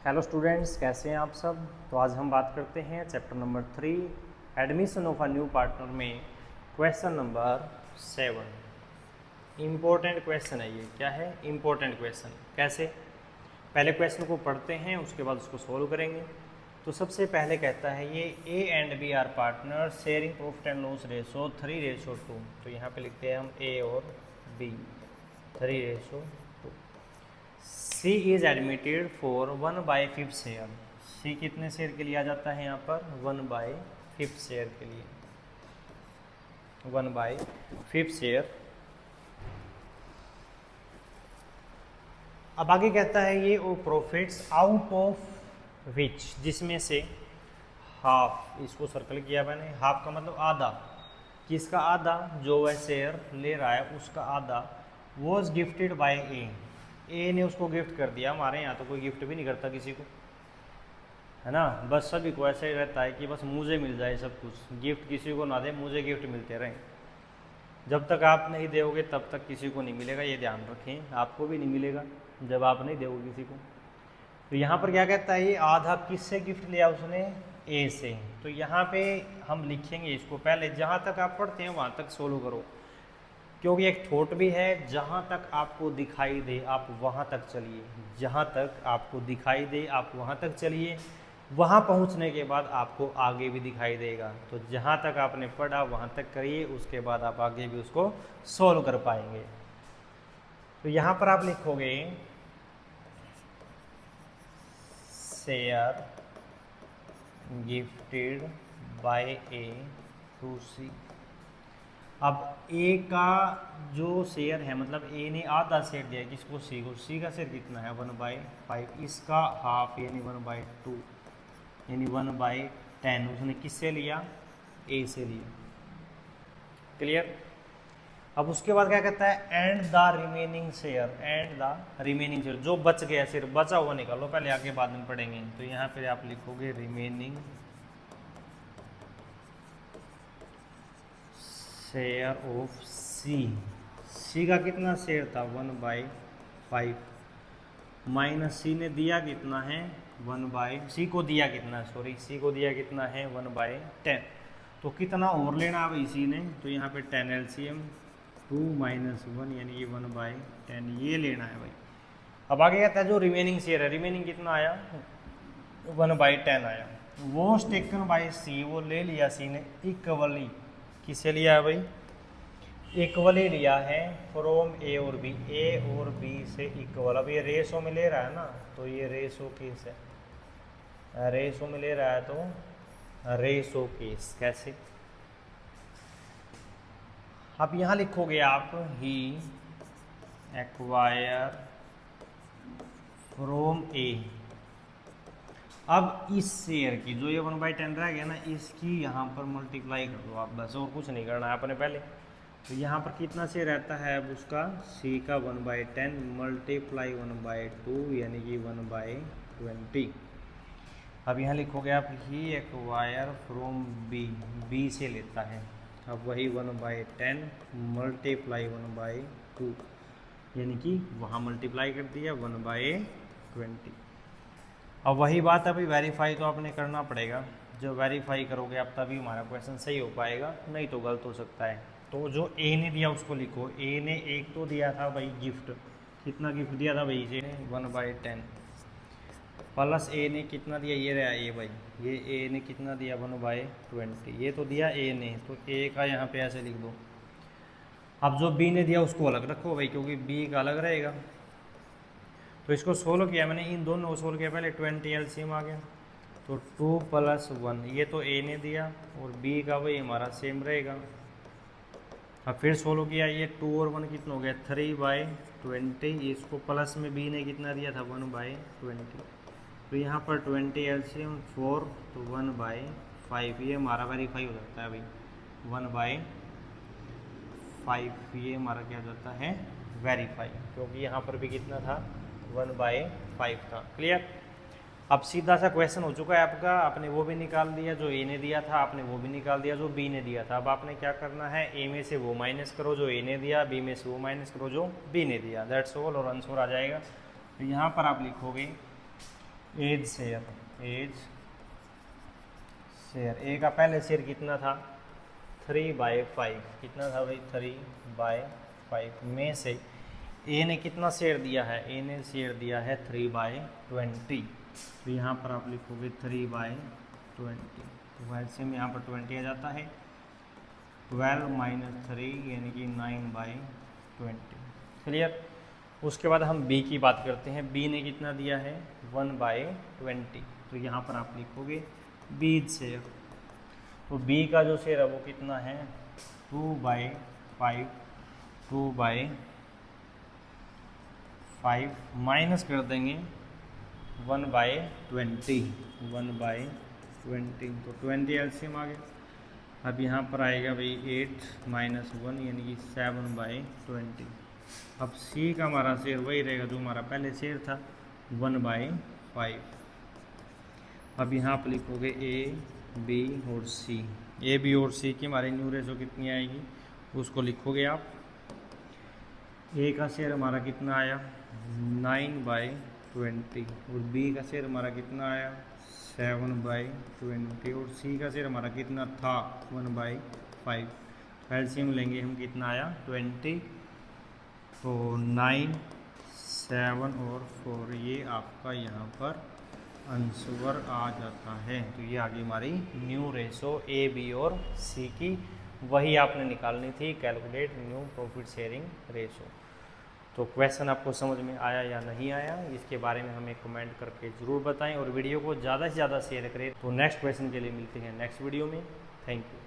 Hello students, कैसे हैं आप सब। तो आज हम बात करते हैं chapter number 3 admission of a new partner में क्वेश्चन नंबर 7। इम्पोर्टेंट क्वेश्चन है ये। क्या है? Important question. कैसे? पहले क्वेश्चन को पढ़ते हैं, उसके बाद उसको सोल्व करेंगे। तो सबसे पहले कहता है ये A and B are partner sharing profit and loss ratio 3:2। तो यहाँ पे लिखते हैं हम ए और B 3:2। C is admitted for 1/5 share. C कितने शेयर के लिए आ जाता है यहाँ पर? 1/5 शेयर के लिए। 1/5 शेयर। अब आगे कहता है ये वो प्रॉफिट्स आउट ऑफ विच, जिसमें से हाफ, इसको सर्कल किया मैंने, हाफ का मतलब आधा। किसका आधा? जो वह शेयर ले रहा है उसका आधा। वॉज गिफ्टेड बाय ए ने उसको गिफ्ट कर दिया। हमारे यहाँ तो कोई गिफ्ट भी नहीं करता किसी को, है ना। बस सभी को ऐसा ही रहता है कि बस मुझे मिल जाए सब कुछ, गिफ्ट किसी को ना दे, मुझे गिफ्ट मिलते रहें। जब तक आप नहीं दोगे तब तक किसी को नहीं मिलेगा, ये ध्यान रखें। आपको भी नहीं मिलेगा जब आप नहीं दोगे किसी को। तो यहाँ पर क्या कहता है, ये आधा किससे गिफ्ट लिया उसने? ए से। तो यहाँ पे हम लिखेंगे इसको, पहले जहाँ तक आप पढ़ते हैं वहाँ तक सोल्व करो, क्योंकि एक थॉट भी है, जहाँ तक आपको दिखाई दे आप वहाँ तक चलिए। जहाँ तक आपको दिखाई दे आप वहाँ तक चलिए, वहाँ पहुँचने के बाद आपको आगे भी दिखाई देगा। तो जहाँ तक आपने पढ़ा वहाँ तक करिए, उसके बाद आप आगे भी उसको सॉल्व कर पाएंगे। तो यहाँ पर आप लिखोगे share gifted by A to C. अब ए का जो शेयर है, मतलब ए ने आधा शेयर दिया किसको? सी को। सी का शेयर कितना है? 1/5। इसका हाफ यानी 1/2 यानी 1/10 उसने किससे लिया? ए से लिया। क्लियर? अब उसके बाद क्या कहता है? And the remaining share. And the remaining share, जो बच गया शेयर, बचा हुआ निकालो पहले, आगे बाद में पढ़ेंगे। तो यहाँ पे आप लिखोगे रिमेनिंग शेयर ऑफ सी। सी का कितना शेयर था? 1/5 माइनस सी ने दिया कितना है? सी को दिया कितना? सी को दिया कितना है? 1/10। तो कितना और लेना है भाई सी ने? तो यहाँ पे 10 LCM 2 - 1 यानी ये 1/10 ये लेना है भाई। अब आगे कहता है जो रिमेनिंग शेयर है, रिमेनिंग कितना आया? 1/10 आया। वो टेकन बाय सी, वो ले लिया सी ने इक्वली। किसे लिया है भाई? इक्वली लिया है फ्रॉम ए और बी। ए और बी से इक्वल। अब ये रेशो में ले रहा है ना, तो ये रेशो केस है। रेशो में ले रहा है तो रेशो केस। कैसे? अब यहाँ लिखोगे आप ही एक्वायर फ्रॉम ए। अब इस शेयर की जो ये 1/10 रह गया ना, इसकी यहाँ पर मल्टीप्लाई कर दो आप, बस और कुछ नहीं करना है आपने पहले। तो यहाँ पर कितना शेयर रहता है अब उसका? सी का 1/10 मल्टीप्लाई 1/2 यानी कि 1/20। अब यहाँ लिखोगे आप ही एक्वायर फ्रॉम बी। बी से लेता है, अब वही 1/10 मल्टीप्लाई 1/2 यानी कि वहाँ मल्टीप्लाई कर दिया 1/20। अब वही बात, अभी वेरीफाई तो आपने करना पड़ेगा। जो वेरीफाई करोगे आप तभी हमारा क्वेश्चन सही हो पाएगा, नहीं तो गलत हो सकता है। तो जो ए ने दिया उसको लिखो। ए ने एक तो दिया था भाई गिफ्ट। कितना गिफ्ट दिया था भाई? इसे 1/10 प्लस ए ने कितना दिया? ये रहा ए भाई, ये ए ने कितना दिया? 1/20। ये तो दिया ए ने, तो ए का यहाँ पे ऐसे लिख दो। अब जो बी ने दिया उसको अलग रखो भाई, क्योंकि बी का अलग रहेगा। तो इसको सोल्व किया मैंने, इन दोनों को सोल्व किया पहले। 20 LCM आ गया, तो 2 + 1 ये तो ए ने दिया, और बी का वही हमारा सेम रहेगा। अब फिर सोल्व किया, ये 2 और 1 कितना हो गया? 3/20। इसको प्लस में बी ने कितना दिया था? 1/20। तो यहाँ पर 20 LCM 4, तो 1/5 ये हमारा वेरीफाई हो जाता है भाई। 1/5 ये हमारा क्या हो जाता है? वेरीफाई, क्योंकि यहाँ पर भी कितना था? 1/5 था। क्लियर? अब सीधा सा क्वेश्चन हो चुका है आपका। आपने वो भी निकाल दिया जो ए ने दिया था, आपने वो भी निकाल दिया जो बी ने दिया था। अब आपने क्या करना है? ए में से वो माइनस करो जो ए ने दिया, बी में से वो माइनस करो जो बी ने दिया। दैट्स ऑल, और आंसर आ जाएगा। तो यहाँ पर आप लिखोगे एज शेयर ए का पहले शेयर कितना था 3/5, कितना था भाई 3/5 में से ए ने कितना शेयर दिया है, ए ने शेयर दिया है 3/20। तो यहाँ पर आप लिखोगे 3/20, तो एलसीएम यहाँ पर 20 आ जाता है। 12 - 3 यानी कि 9/20। क्लियर। उसके बाद हम बी की बात करते हैं। बी ने कितना दिया है 1/20, तो यहाँ पर आप लिखोगे बी शेयर। तो बी का जो शेयर है वो कितना है 2/5, 2/5 माइनस कर देंगे 1/20, 1/20, तो 20 एलसीएम आ गया। अब यहाँ पर आएगा भाई 8 - 1 यानी कि 7/20। अब सी का हमारा शेयर वही रहेगा जो हमारा पहले शेयर था 1/5। अब यहाँ पर लिखोगे ए बी और सी। ए बी और सी की हमारी न्यू रेशो कितनी आएगी उसको लिखोगे आप। ए का शेयर हमारा कितना आया 9/20 और बी का शेयर हमारा कितना आया 7/20 और सी का शेयर हमारा कितना था 1/5। एलसीएम लेंगे हम, कितना आया 20, तो 9, 7 और 4 ये आपका यहाँ पर आंसर आ जाता है। तो ये आगे हमारी न्यू रेशो ए बी और सी की वही आपने निकालनी थी, calculate new profit sharing ratio. तो क्वेश्चन आपको समझ में आया या नहीं आया इसके बारे में हमें कमेंट करके ज़रूर बताएं और वीडियो को ज़्यादा से ज़्यादा शेयर करें। तो नेक्स्ट क्वेश्चन के लिए मिलते हैं नेक्स्ट वीडियो में। Thank you.